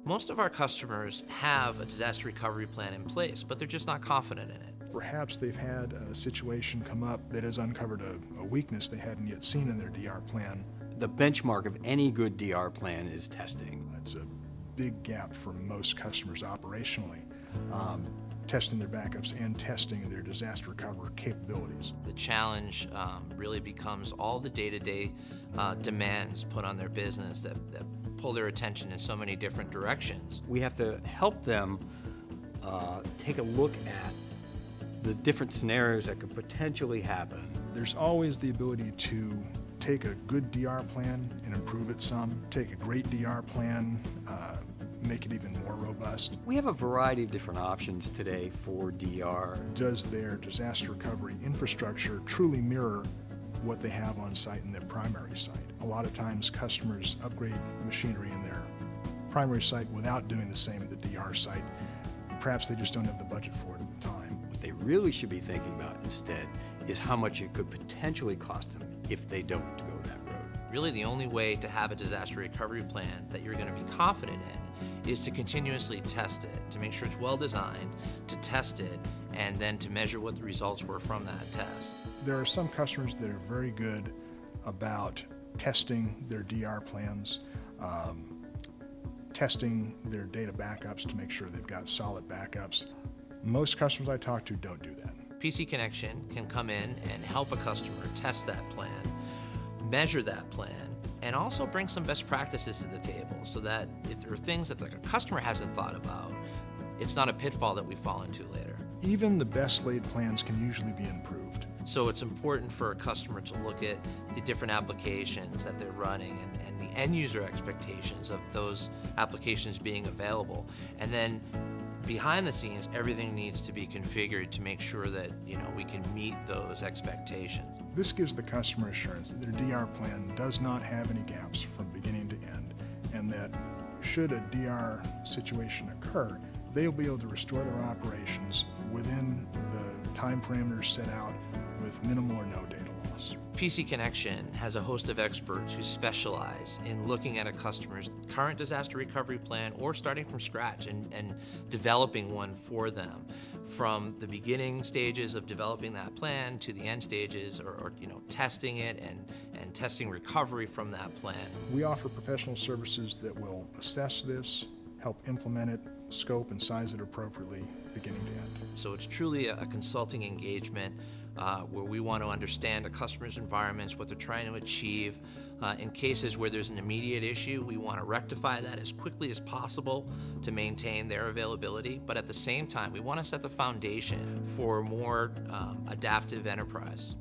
Most of our customers have a disaster recovery plan in place, but they're just not confident in it. Perhaps they've had a situation come up that has uncovered a weakness they hadn't yet seen in their DR plan. The benchmark of any good DR plan is testing. It's a big gap for most customers operationally, testing their backups and testing their disaster recovery capabilities. The challenge really becomes all the day-to-day demands put on their business that pull their attention in so many different directions. We have to help them take a look at the different scenarios that could potentially happen. There's always the ability to take a good DR plan and improve it some, take a great DR plan, make it even more robust. We have a variety of different options today for DR. Does their disaster recovery infrastructure truly mirror what they have on site in their primary site? A lot of times customers upgrade machinery in their primary site without doing the same at the DR site. Perhaps they just don't have the budget for it at the time. What they really should be thinking about instead is how much it could potentially cost them if they don't go that road. Really, the only way to have a disaster recovery plan that you're going to be confident in is to continuously test it, to make sure it's well designed, to test it, and then to measure what the results were from that test. There are some customers that are very good about testing their DR plans, testing their data backups to make sure they've got solid backups. Most customers I talk to don't do that. PC Connection can come in and help a customer test that plan, measure that plan, and also bring some best practices to the table so that if there are things that the customer hasn't thought about, it's not a pitfall that we fall into later. Even the best laid plans can usually be improved. So it's important for a customer to look at the different applications that they're running and the end user expectations of those applications being available. And then behind the scenes, everything needs to be configured to make sure that we can meet those expectations. This gives the customer assurance that their DR plan does not have any gaps from beginning to end, and that should a DR situation occur, they'll be able to restore their operations within the time parameters set out with minimal or no data loss. PC Connection has a host of experts who specialize in looking at a customer's current disaster recovery plan or starting from scratch and developing one for them, from the beginning stages of developing that plan to the end stages or testing it and testing recovery from that plan. We offer professional services that will assess this, help implement it, scope and size it appropriately, beginning to end. So it's truly a consulting engagement where we want to understand a customer's environments, what they're trying to achieve. In cases where there's an immediate issue, we want to rectify that as quickly as possible to maintain their availability, but at the same time, we want to set the foundation for a more adaptive enterprise.